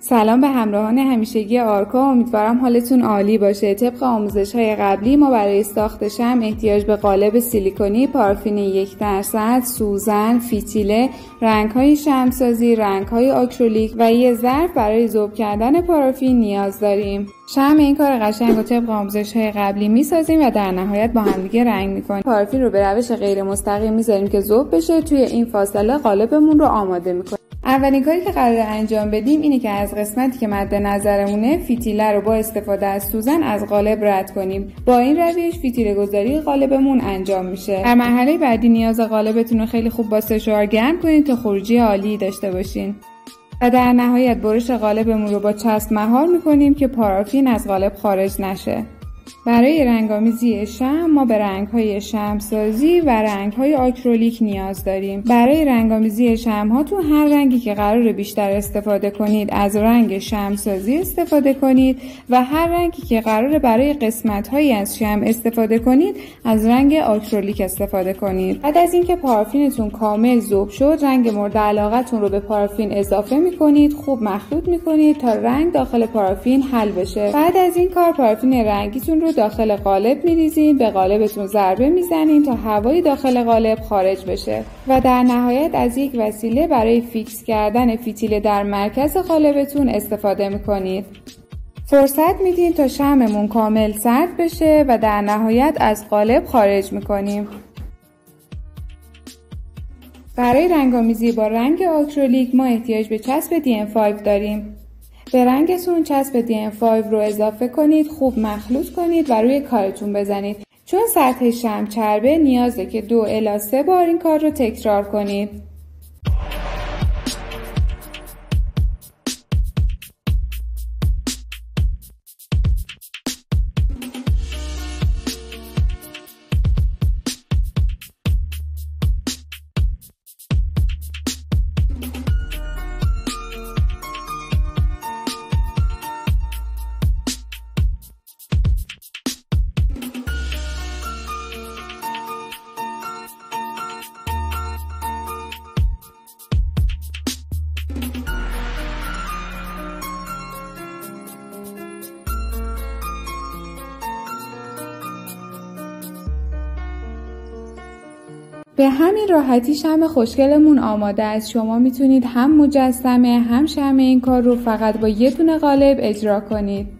سلام به همراهان همیشگی آرکا، امیدوارم حالتون عالی باشه. طبق آموزش‌های قبلی ما برای ساخت شمع احتیاج به قالب سیلیکونی، پارافین 1%، سوزن، فتیله، رنگ‌های شمع‌سازی، رنگ‌های آکریلیک و یه ظرف برای ذوب کردن پارافین نیاز داریم. شمع این کار قشنگ و طبق آموزش‌های قبلی می‌سازیم و در نهایت با هم دیگه رنگ می‌کنیم. پارافین رو به روش غیر مستقیم می‌ذاریم که ذوب بشه. توی این فاصله قالبمون رو آماده می‌کنیم. اولین کاری که قراره انجام بدیم اینه که از قسمتی که مد نظرمونه فتیله رو با استفاده از سوزن از قالب رد کنیم. با این روش فتیله گذاری قالبمون انجام میشه. در مرحله بعدی نیاز قالبتون رو خیلی خوب با سشوار گرم کنید تا خروجی عالی داشته باشین. و در نهایت برش قالبمون رو با چسب مهار میکنیم که پارافین از قالب خارج نشه. برای رنگامیزی شمع ما به رنگ‌های شمع‌سازی و رنگ‌های آکریلیک نیاز داریم. برای رنگامیزی شمع‌هاتون هر رنگی که قراره بیشتر استفاده کنید از رنگ شمع‌سازی استفاده کنید و هر رنگی که قراره برای قسمت‌هایی از شمع استفاده کنید از رنگ آکریلیک استفاده کنید. بعد از اینکه پارافینتون کامل ذوب شد، رنگ مورد علاقتون رو به پارافین اضافه می‌کنید، خوب مخلوط می‌کنید تا رنگ داخل پارافین حل بشه. بعد از این کار پارافین رنگیتون رو داخل قالب میریزین، به قالبتون ضربه میزنین تا هوای داخل قالب خارج بشه و در نهایت از یک وسیله برای فیکس کردن فتیله در مرکز قالبتون استفاده میکنید. فرصت میدین تا شمعمون کامل سرد بشه و در نهایت از قالب خارج میکنیم. برای رنگامیزی با رنگ آکریلیک ما احتیاج به چسب DM5 داریم. به رنگتون چسب DM5 رو اضافه کنید، خوب مخلوط کنید و روی کارتون بزنید. چون سطح شمع چربه نیازه که 2 الی 3 بار این کار رو تکرار کنید. به همین راحتی شمع خوشگلمون آماده است. شما میتونید هم مجسمه هم شمع این کار رو فقط با یه دونه قالب اجرا کنید.